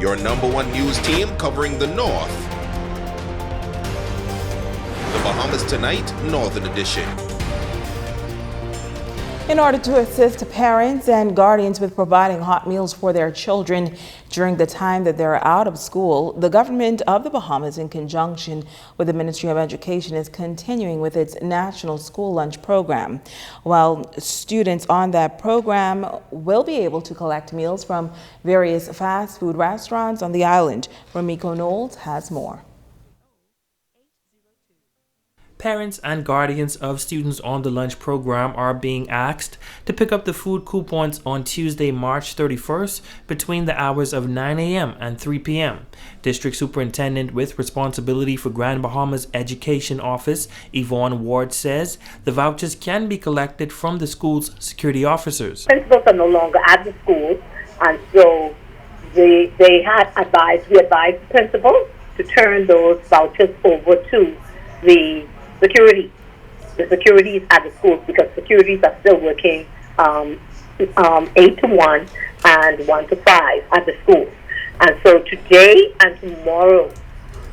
your #1 news team covering the North. The Bahamas Tonight, Northern Edition. In order to assist parents and guardians with providing hot meals for their children during the time that they're out of school, the government of the Bahamas, in conjunction with the Ministry of Education, is continuing with its National School Lunch Program. While students on that program will be able to collect meals from various fast food restaurants on the island. Ramiko Knowles has more. Parents and guardians of students on the lunch program are being asked to pick up the food coupons on Tuesday, March 31st between the hours of 9 a.m. and 3 p.m. District Superintendent with responsibility for Grand Bahamas Education Office, Yvonne Ward, says the vouchers can be collected from the school's security officers. Principals are no longer at the school, and so we advised principals to turn those vouchers over to the securities at the schools, because securities are still working 8 to 1 and 1 to 5 at the schools. And so today and tomorrow,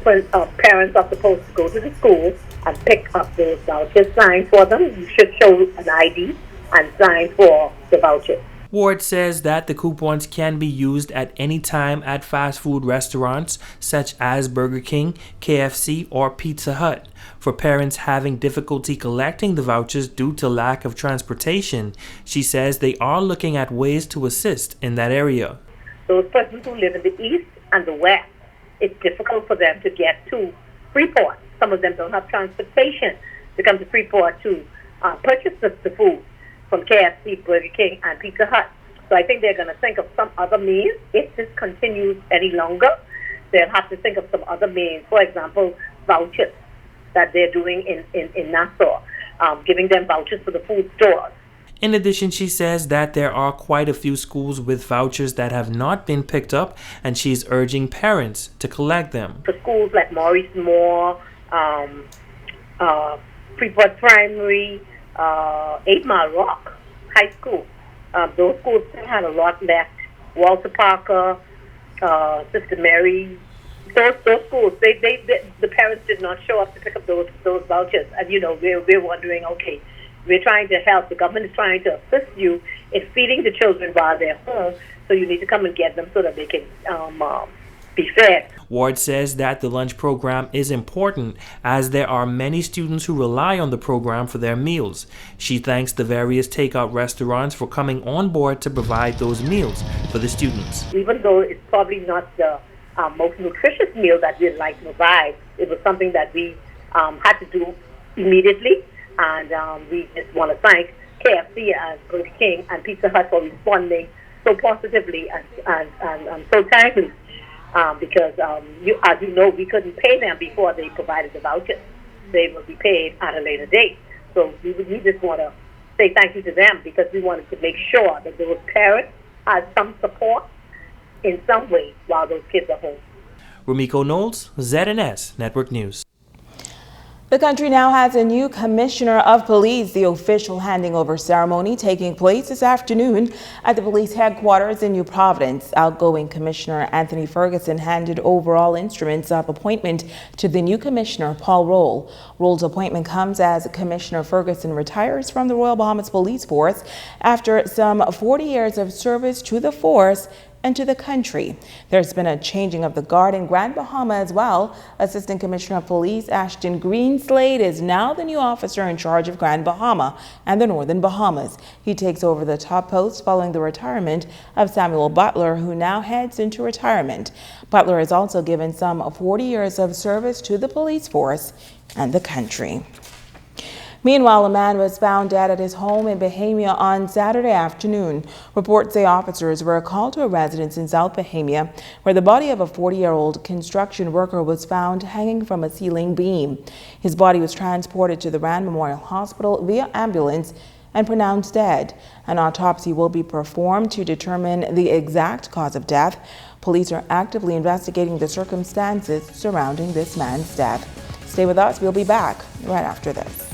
parents are supposed to go to the school and pick up those vouchers, sign for them. You should show an ID and sign for the vouchers. Ward says that the coupons can be used at any time at fast food restaurants such as Burger King, KFC, or Pizza Hut. For parents having difficulty collecting the vouchers due to lack of transportation, she says they are looking at ways to assist in that area. Those persons who live in the east and the west, it's difficult for them to get to Freeport. Some of them don't have transportation to come to Freeport to purchase the food from KFC, Burger King, and Pizza Hut. So I think they're going to think of some other means. If this continues any longer, they'll have to think of some other means. For example, vouchers that they're doing in Nassau, giving them vouchers for the food stores. In addition, she says that there are quite a few schools with vouchers that have not been picked up, and she's urging parents to collect them. For schools like Maurice Moore, Freeport Primary, 8 Mile Rock High School, those schools still had a lot left. Walter Parker, Sister Mary, those schools, the parents did not show up to pick up those vouchers. And we're wondering, okay, we're trying to help. The government is trying to assist you in feeding the children while they're home, so you need to come and get them so that they can be fed. Ward says that the lunch program is important as there are many students who rely on the program for their meals. She thanks the various takeout restaurants for coming on board to provide those meals for the students. Even though it's probably not the most nutritious meal that we'd like to provide, it was something that we had to do immediately, and we just want to thank KFC and Burger King and Pizza Hut for responding so positively and so timely. Because as you know, we couldn't pay them before they provided the vouchers. They will be paid at a later date. So we just want to say thank you to them, because we wanted to make sure that those parents had some support in some way while those kids are home. Ramiko Knowles, ZNS Network News. The country now has a new commissioner of police. The official handing over ceremony taking place this afternoon at the police headquarters in New Providence. Outgoing Commissioner Anthony Ferguson handed over all instruments of appointment to the new commissioner, Paul Roll. Roll's appointment comes as Commissioner Ferguson retires from the Royal Bahamas Police Force after some 40 years of service to the force and to the country. There's been a changing of the guard in Grand Bahama as well. Assistant Commissioner of Police Ashton Greenslade is now the new officer in charge of Grand Bahama and the Northern Bahamas. He takes over the top post following the retirement of Samuel Butler, who now heads into retirement. Butler is also given some 40 years of service to the police force and the country. Meanwhile, a man was found dead at his home in Bahamia on Saturday afternoon. Reports say officers were called to a residence in South Bahamia where the body of a 40-year-old construction worker was found hanging from a ceiling beam. His body was transported to the Rand Memorial Hospital via ambulance and pronounced dead. An autopsy will be performed to determine the exact cause of death. Police are actively investigating the circumstances surrounding this man's death. Stay with us. We'll be back right after this.